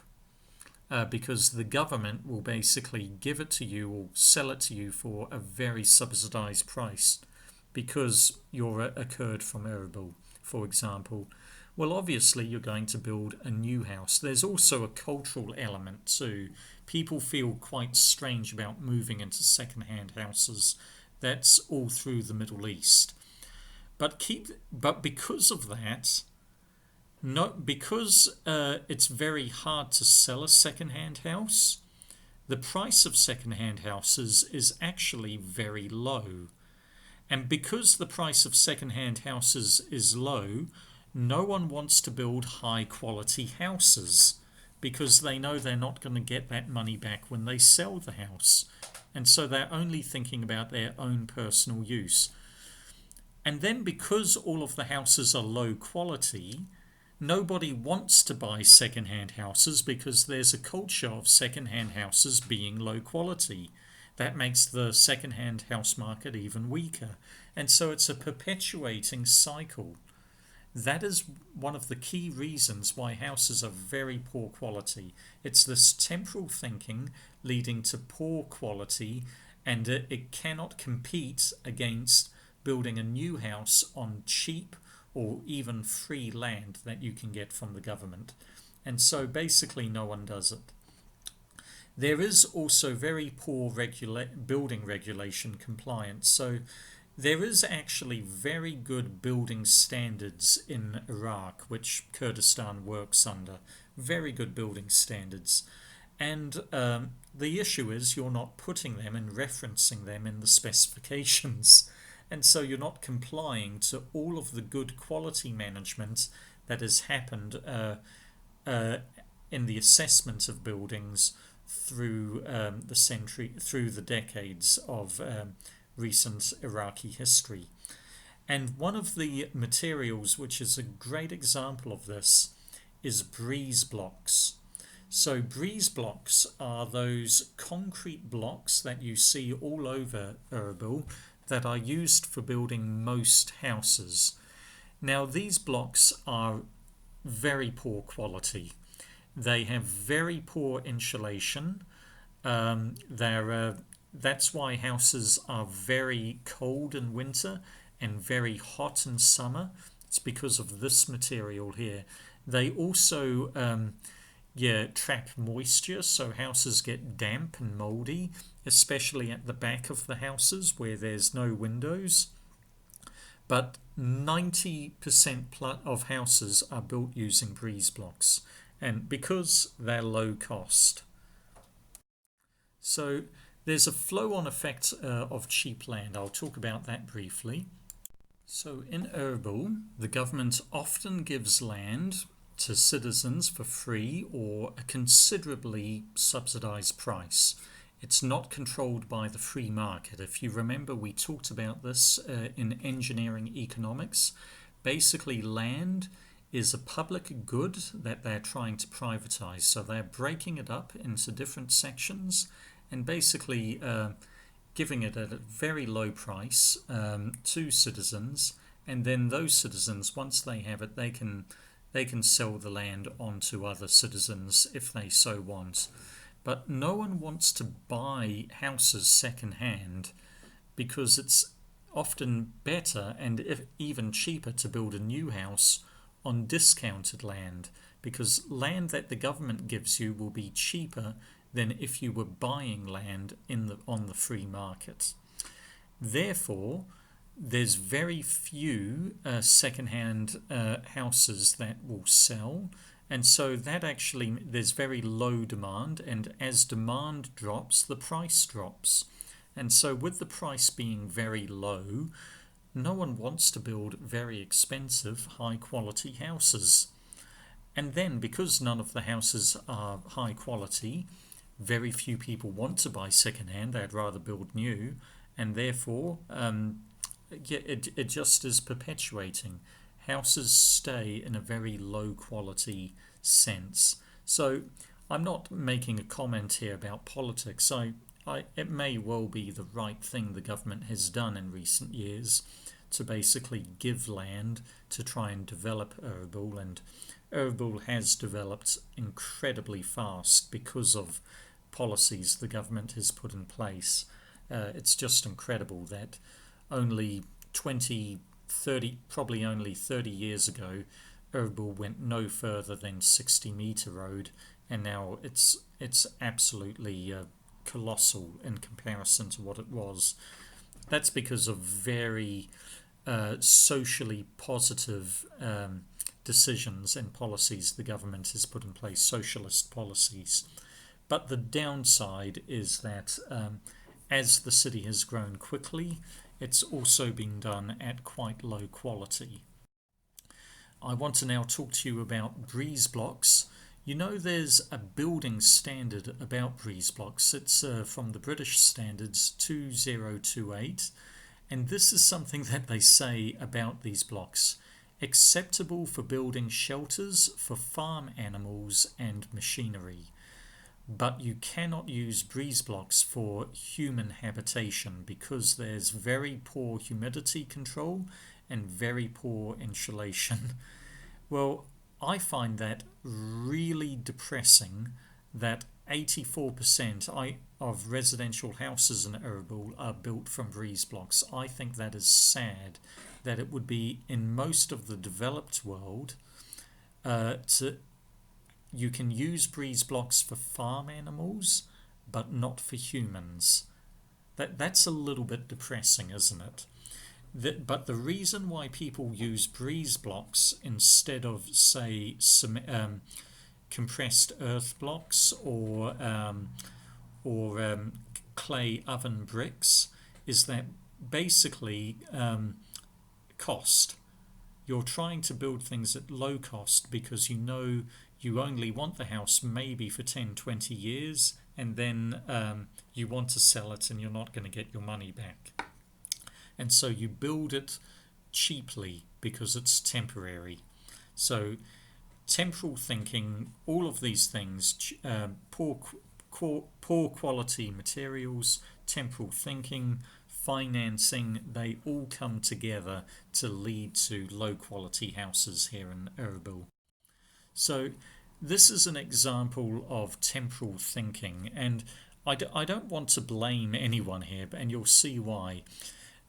because the government will basically give it to you or sell it to you for a very subsidized price, because you're a Kurd from Erbil, for example. Well, obviously you're going to build a new house. There's also a cultural element too. People feel quite strange about moving into second-hand houses. That's all through the Middle East. But because of that, because it's very hard to sell a second-hand house, the price of second-hand houses is actually very low. And because the price of second-hand houses is low, no one wants to build high-quality houses, because they know they're not going to get that money back when they sell the house. And so they're only thinking about their own personal use. And then because all of the houses are low quality, nobody wants to buy second-hand houses, because there's a culture of second-hand houses being low quality. That makes the second-hand house market even weaker. And so it's a perpetuating cycle. That is one of the key reasons why houses are very poor quality. It's this temporal thinking leading to poor quality, and it cannot compete against building a new house on cheap or even free land that you can get from the government. And so basically no one does it. There is also very poor building regulation compliance. So there is actually very good building standards in Iraq, which Kurdistan works under. Very good building standards. And the issue is you're not putting them and referencing them in the specifications. And so you're not complying to all of the good quality management that has happened in the assessment of buildings through through the decades of recent Iraqi history. And one of the materials which is a great example of this is breeze blocks. So breeze blocks are those concrete blocks that you see all over Erbil that are used for building most houses. Now these blocks are very poor quality. They have very poor insulation. That's why houses are very cold in winter and very hot in summer. It's because of this material here. They also trap moisture, so houses get damp and moldy, especially at the back of the houses where there's no windows. But 90% of houses are built using breeze blocks, and because they're low cost. So there's a flow-on effect of cheap land. I'll talk about that briefly. So in Erbil, the government often gives land to citizens for free or a considerably subsidized price. It's not controlled by the free market. If you remember, we talked about this in engineering economics. Basically, land is a public good that they're trying to privatize. So they're breaking it up into different sections and basically giving it at a very low price to citizens. And then those citizens, once they have it, they can sell the land on to other citizens if they so want. But no one wants to buy houses second hand because it's often better and even cheaper to build a new house on discounted land, because land that the government gives you will be cheaper than if you were buying land on the free market. Therefore, there's very few second-hand houses that will sell, and so that actually there's very low demand, and as demand drops, the price drops. And so with the price being very low, no one wants to build very expensive, high-quality houses. And then, because none of the houses are high quality, very few people want to buy second-hand. They'd rather build new, and therefore it just is perpetuating. Houses stay in a very low quality sense. So I'm not making a comment here about politics. It may well be the right thing the government has done in recent years to basically give land to try and develop Erbil, and Erbil has developed incredibly fast because of policies the government has put in place. It's just incredible that only 30 years ago, Erbil went no further than 60-meter road, and now it's absolutely colossal in comparison to what it was. That's because of very socially positive decisions and policies the government has put in place, socialist policies. But the downside is that as the city has grown quickly, it's also been done at quite low quality. I want to now talk to you about breeze blocks. You know, there's a building standard about breeze blocks. It's from the British Standards 2028, and this is something that they say about these blocks: acceptable for building shelters for farm animals and machinery. But you cannot use breeze blocks for human habitation because there's very poor humidity control and very poor insulation. Well, I find that really depressing that 84% of residential houses in Erbil are built from breeze blocks. I think that is sad, that it would be in most of the developed world you can use breeze blocks for farm animals, but not for humans. That's a little bit depressing, isn't it? But the reason why people use breeze blocks instead of, say, compressed earth blocks or clay oven bricks is that basically cost. You're trying to build things at low cost because you know you only want the house maybe for 10, 20 years, and then you want to sell it and you're not going to get your money back. And so you build it cheaply because it's temporary. So temporal thinking, all of these things, poor quality materials, temporal thinking, financing, they all come together to lead to low quality houses here in Erbil. So this is an example of temporal thinking, and I don't want to blame anyone here, and you'll see why.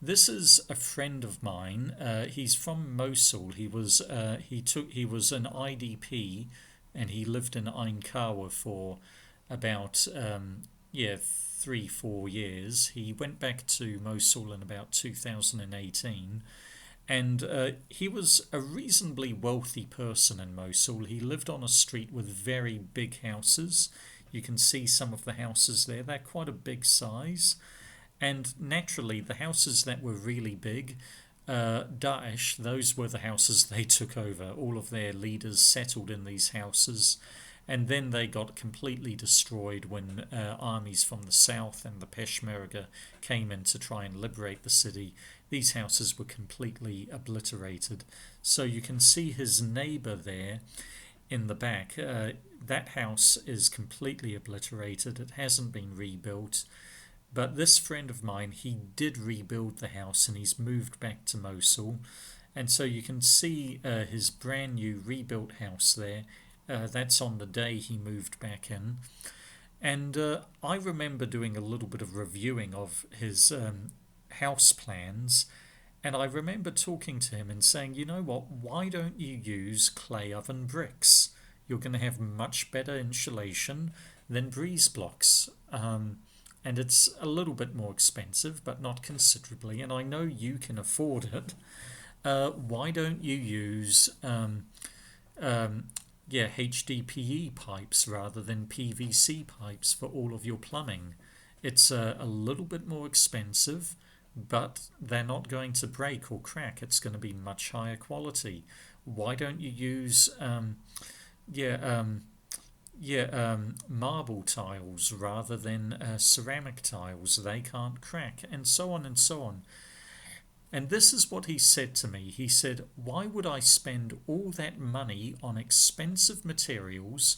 This is a friend of mine. He's from Mosul. He was an IDP, and he lived in Ain Kawa for about 3-4 years. He went back to Mosul in about 2018. And he was a reasonably wealthy person in Mosul. He lived on a street with very big houses. You can see some of the houses there. They're quite a big size. And naturally, the houses that were really big, Daesh, those were the houses they took over. All of their leaders settled in these houses, and then they got completely destroyed when armies from the south and the Peshmerga came in to try and liberate the city. These houses were completely obliterated. So you can see his neighbor there in the back. That house is completely obliterated. It hasn't been rebuilt. But this friend of mine, he did rebuild the house and he's moved back to Mosul. And so you can see his brand new rebuilt house there. That's on the day he moved back in. And I remember doing a little bit of reviewing of his house plans. And I remember talking to him and saying, you know what, why don't you use clay oven bricks? You're going to have much better insulation than breeze blocks. And it's a little bit more expensive, but not considerably. And I know you can afford it. Why don't you use HDPE pipes rather than PVC pipes for all of your plumbing? It's a little bit more expensive, but they're not going to break or crack. It's going to be much higher quality. Why don't you use marble tiles rather than ceramic tiles? They can't crack, and so on and so on. And this is what he said to me. He said, why would I spend all that money on expensive materials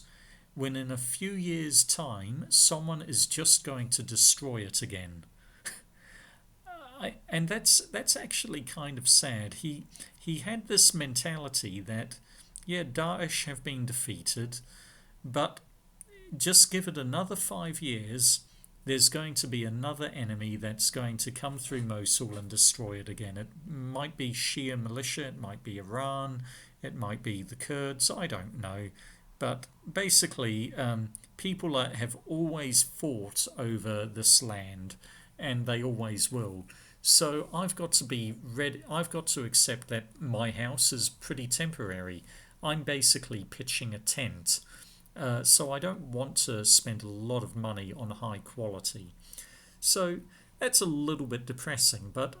when in a few years' time someone is just going to destroy it again? And that's actually kind of sad. He had this mentality that, Daesh have been defeated, but just give it another 5 years, there's going to be another enemy that's going to come through Mosul and destroy it again. It might be Shia militia, it might be Iran, it might be the Kurds, I don't know. But basically, people have always fought over this land, and they always will. So I've got to be ready. I've got to accept that my house is pretty temporary. I'm basically pitching a tent. So I don't want to spend a lot of money on high quality. So that's a little bit depressing, but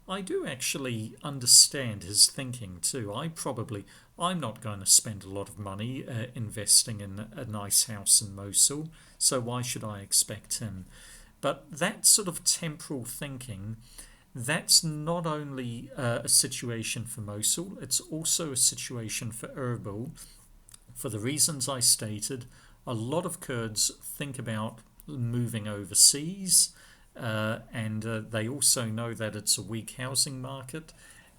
I do actually understand his thinking too. I'm not going to spend a lot of money investing in a nice house in Mosul, so why should I expect him? But that sort of temporal thinking, that's not only a situation for Mosul, it's also a situation for Erbil. For the reasons I stated, a lot of Kurds think about moving overseas, and they also know that it's a weak housing market.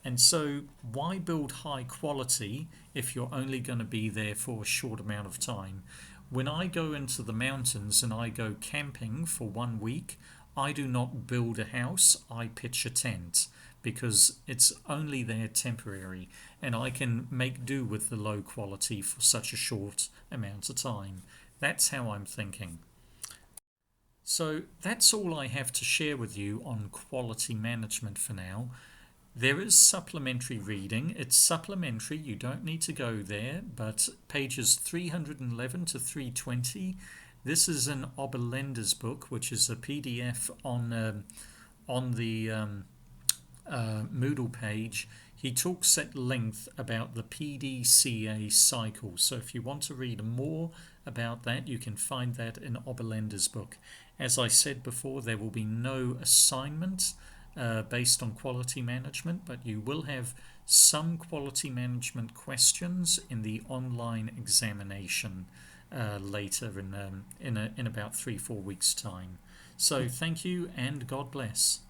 And so why build high quality if you're only going to be there for a short amount of time? When I go into the mountains and I go camping for 1 week, I do not build a house, I pitch a tent, because it's only there temporary and I can make do with the low quality for such a short amount of time. That's how I'm thinking. So that's all I have to share with you on quality management for now. There is supplementary reading. It's supplementary, you don't need to go there, but pages 311 to 320. This is an Oberlender's book, which is a PDF on the Moodle page. He talks at length about the PDCA cycle. So if you want to read more about that, you can find that in Oberlender's book. As I said before, there will be no assignment based on quality management, but you will have some quality management questions in the online examination later in about 3-4 weeks' time. So thank you and God bless.